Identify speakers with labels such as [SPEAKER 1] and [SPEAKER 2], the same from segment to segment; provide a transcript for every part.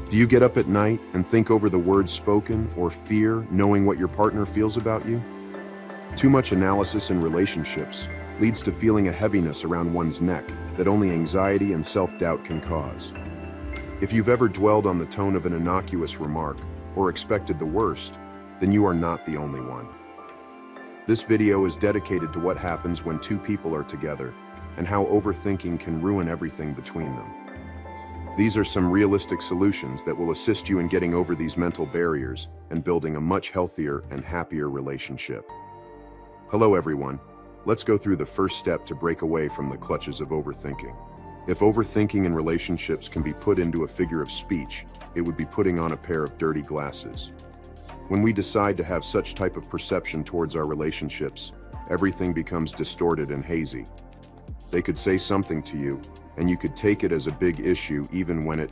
[SPEAKER 1] Do you get up at night and think over the words spoken or fear knowing what your partner feels about you? Too much analysis in relationships leads to feeling a heaviness around one's neck that only anxiety and self-doubt can cause. If you've ever dwelled on the tone of an innocuous remark or expected the worst, then you are not the only one. This video is dedicated to what happens when two people are together and how overthinking can ruin everything between them. These are some realistic solutions that will assist you in getting over these mental barriers and building a much healthier and happier relationship. Hello everyone, let's go through the first step to break away from the clutches of overthinking. If overthinking in relationships can be put into a figure of speech, it would be putting on a pair of dirty glasses. When we decide to have such type of perception towards our relationships, everything becomes distorted and hazy. They could say something to you, and you could take it as a big issue even when it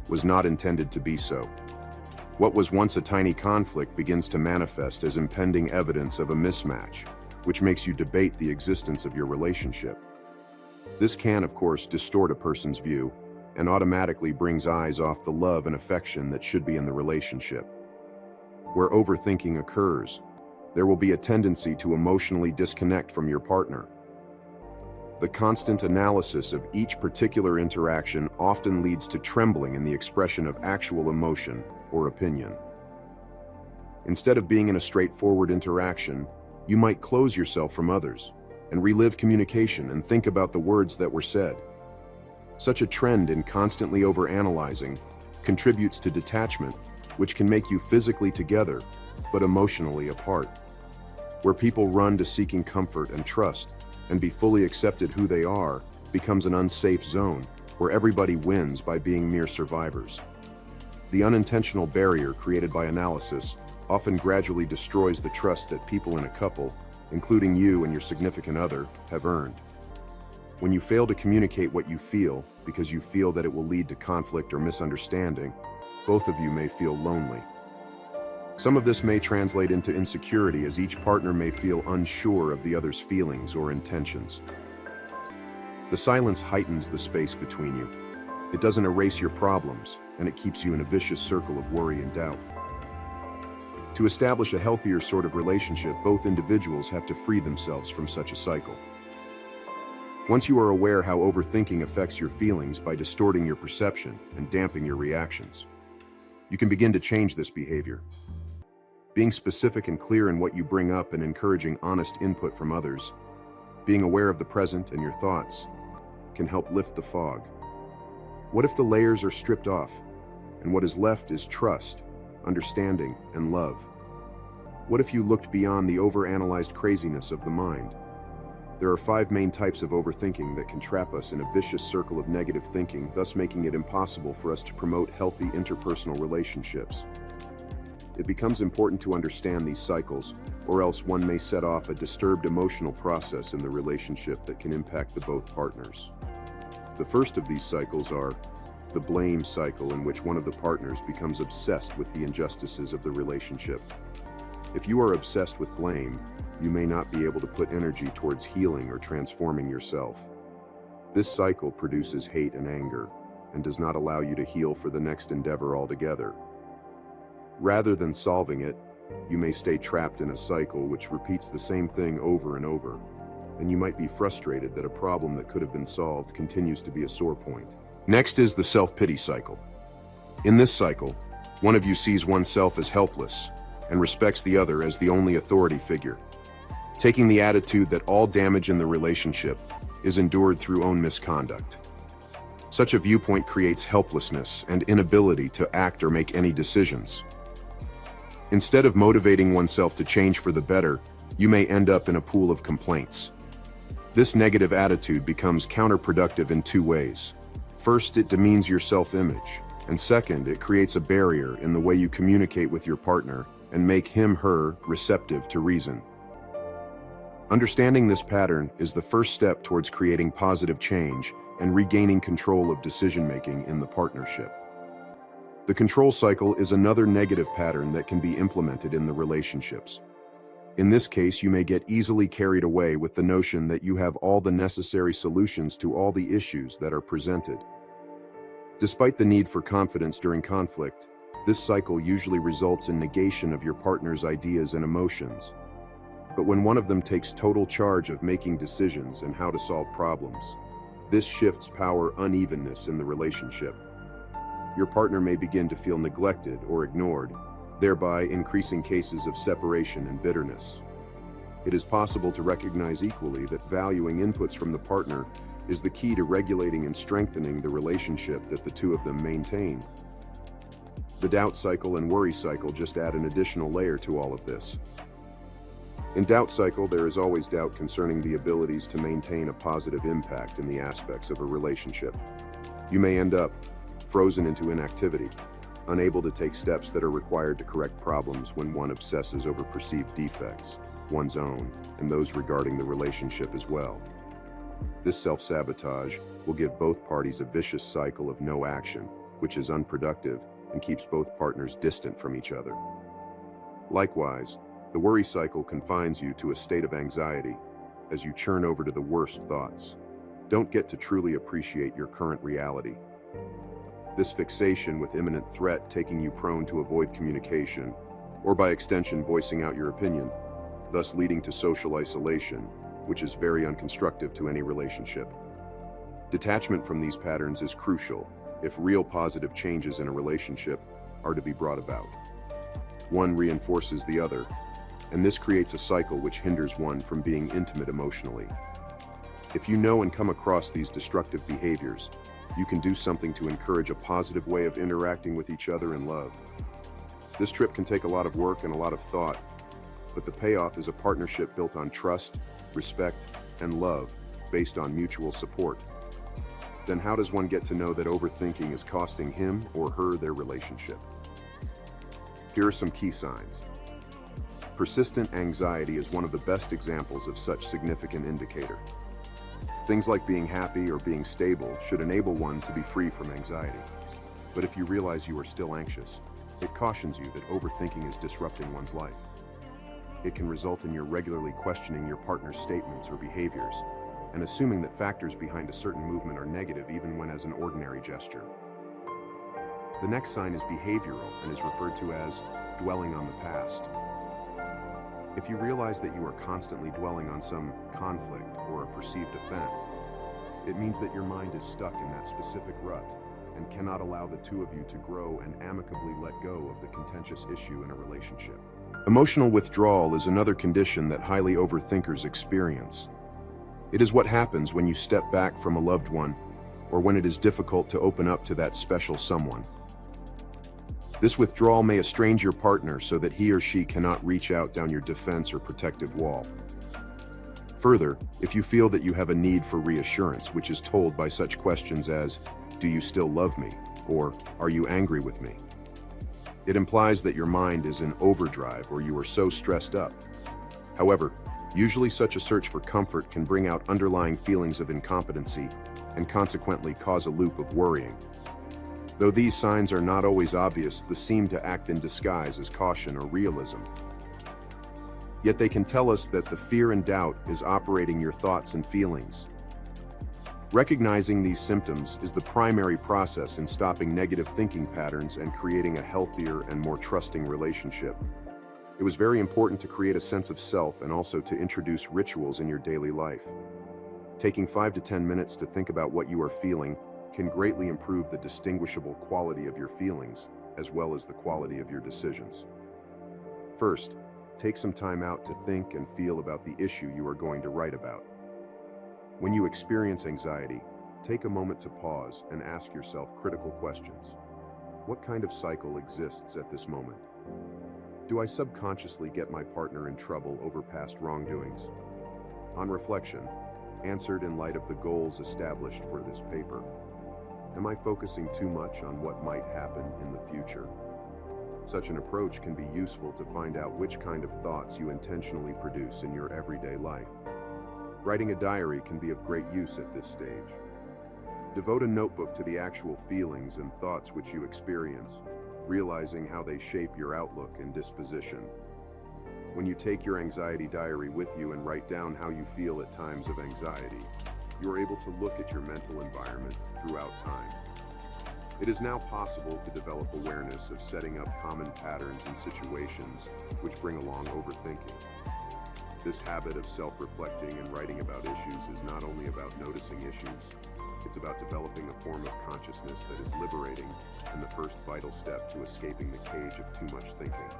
[SPEAKER 1] was not intended to be so. What was once a tiny conflict begins to manifest as impending evidence of a mismatch, which makes you debate the existence of your relationship. This can, of course, distort a person's view and automatically brings eyes off the love and affection that should be in the relationship. Where overthinking occurs, there will be a tendency to emotionally disconnect from your partner. The constant analysis of each particular interaction often leads to trembling in the expression of actual emotion or opinion. Instead of being in a straightforward interaction, you might close yourself from others and relive communication and think about the words that were said. Such a trend in constantly overanalyzing contributes to detachment, which can make you physically together, but emotionally apart. Where people run to seeking comfort and trust and be fully accepted who they are becomes an unsafe zone where everybody wins by being mere survivors. The unintentional barrier created by analysis often gradually destroys the trust that people in a couple, including you and your significant other, have earned. When you fail to communicate what you feel because you feel that it will lead to conflict or misunderstanding, both of you may feel lonely. Some of this may translate into insecurity as each partner may feel unsure of the other's feelings or intentions. The silence heightens the space between you. It doesn't erase your problems, and it keeps you in a vicious circle of worry and doubt. To establish a healthier sort of relationship, both individuals have to free themselves from such a cycle. Once you are aware how overthinking affects your feelings by distorting your perception and damping your reactions, you can begin to change this behavior. Being specific and clear in what you bring up and encouraging honest input from others, being aware of the present and your thoughts, can help lift the fog. What if the layers are stripped off, and what is left is trust, understanding, and love? What if you looked beyond the overanalyzed craziness of the mind? There are 5 main types of overthinking that can trap us in a vicious circle of negative thinking, thus making it impossible for us to promote healthy interpersonal relationships. It becomes important to understand these cycles, or else one may set off a disturbed emotional process in the relationship that can impact the both partners. The first of these cycles are the blame cycle, in which one of the partners becomes obsessed with the injustices of the relationship. If you are obsessed with blame, you may not be able to put energy towards healing or transforming yourself. This cycle produces hate and anger, and does not allow you to heal for the next endeavor altogether. Rather than solving it, you may stay trapped in a cycle which repeats the same thing over and over, and you might be frustrated that a problem that could have been solved continues to be a sore point. Next is the self-pity cycle. In this cycle, one of you sees oneself as helpless and respects the other as the only authority figure, taking the attitude that all damage in the relationship is endured through own misconduct. Such a viewpoint creates helplessness and inability to act or make any decisions. Instead of motivating oneself to change for the better, you may end up in a pool of complaints. This negative attitude becomes counterproductive in 2 ways. First, it demeans your self-image, and second, it creates a barrier in the way you communicate with your partner and make him/her receptive to reason. Understanding this pattern is the first step towards creating positive change and regaining control of decision-making in the partnership. The control cycle is another negative pattern that can be implemented in the relationships. In this case, you may get easily carried away with the notion that you have all the necessary solutions to all the issues that are presented. Despite the need for confidence during conflict, this cycle usually results in negation of your partner's ideas and emotions. But when one of them takes total charge of making decisions and how to solve problems, this shifts power unevenness in the relationship. Your partner may begin to feel neglected or ignored, thereby increasing cases of separation and bitterness. It is possible to recognize equally that valuing inputs from the partner is the key to regulating and strengthening the relationship that the two of them maintain. The doubt cycle and worry cycle just add an additional layer to all of this. In doubt cycle, there is always doubt concerning the abilities to maintain a positive impact in the aspects of a relationship. You may end up frozen into inactivity, unable to take steps that are required to correct problems when one obsesses over perceived defects, one's own, and those regarding the relationship as well. This self-sabotage will give both parties a vicious cycle of no action, which is unproductive and keeps both partners distant from each other. Likewise, the worry cycle confines you to a state of anxiety as you churn over to the worst thoughts. Don't get to truly appreciate your current reality. This fixation with imminent threat taking you prone to avoid communication, or by extension voicing out your opinion, thus leading to social isolation, which is very unconstructive to any relationship. Detachment from these patterns is crucial if real positive changes in a relationship are to be brought about. One reinforces the other, and this creates a cycle which hinders one from being intimate emotionally. If you know and come across these destructive behaviors, you can do something to encourage a positive way of interacting with each other in love. This trip can take a lot of work and a lot of thought, but the payoff is a partnership built on trust, respect, and love, based on mutual support. Then how does one get to know that overthinking is costing him or her their relationship? Here are some key signs. Persistent anxiety is one of the best examples of such significant indicator. Things like being happy or being stable should enable one to be free from anxiety. But if you realize you are still anxious, it cautions you that overthinking is disrupting one's life. It can result in your regularly questioning your partner's statements or behaviors, and assuming that factors behind a certain movement are negative even when as an ordinary gesture. The next sign is behavioral and is referred to as dwelling on the past. If you realize that you are constantly dwelling on some conflict or a perceived offense, it means that your mind is stuck in that specific rut and cannot allow the two of you to grow and amicably let go of the contentious issue in a relationship. Emotional withdrawal is another condition that highly overthinkers experience. It is what happens when you step back from a loved one or when it is difficult to open up to that special someone. This withdrawal may estrange your partner so that he or she cannot reach out down your defense or protective wall. Further, if you feel that you have a need for reassurance, which is told by such questions as, "Do you still love me?" or "Are you angry with me?" It implies that your mind is in overdrive or you are so stressed up. However, usually such a search for comfort can bring out underlying feelings of incompetency and consequently cause a loop of worrying. Though these signs are not always obvious, they seem to act in disguise as caution or realism. Yet they can tell us that the fear and doubt is operating your thoughts and feelings. Recognizing these symptoms is the primary process in stopping negative thinking patterns and creating a healthier and more trusting relationship. It was very important to create a sense of self and also to introduce rituals in your daily life. Taking 5 to 10 minutes to think about what you are feeling can greatly improve the distinguishable quality of your feelings, as well as the quality of your decisions. First, take some time out to think and feel about the issue you are going to write about. When you experience anxiety, take a moment to pause and ask yourself critical questions. What kind of cycle exists at this moment? Do I subconsciously get my partner in trouble over past wrongdoings? On reflection, answered in light of the goals established for this paper. Am I focusing too much on what might happen in the future? Such an approach can be useful to find out which kind of thoughts you intentionally produce in your everyday life. Writing a diary can be of great use at this stage. Devote a notebook to the actual feelings and thoughts which you experience, realizing how they shape your outlook and disposition. When you take your anxiety diary with you and write down how you feel at times of anxiety, you are able to look at your mental environment throughout time. It is now possible to develop awareness of setting up common patterns in situations which bring along overthinking. This habit of self-reflecting and writing about issues is not only about noticing issues, it's about developing a form of consciousness that is liberating and the first vital step to escaping the cage of too much thinking.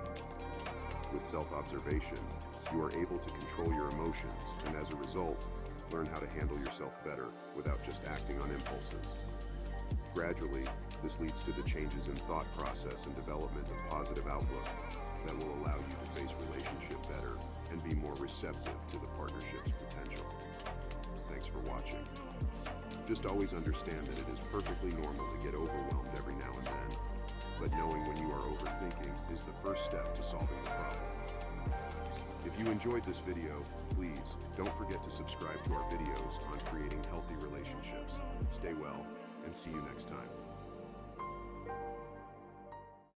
[SPEAKER 1] With self-observation, you are able to control your emotions and, as a result, learn how to handle yourself better without just acting on impulses. Gradually, this leads to the changes in thought process and development of positive outlook that will allow you to face relationship better and be more receptive to the partnership's potential. Thanks for watching. Just always understand that it is perfectly normal to get overwhelmed every now and then, but knowing when you are overthinking is the first step to solving the problem. If you enjoyed this video, please don't forget to subscribe to our videos on creating healthy relationships. Stay well, and see you next time.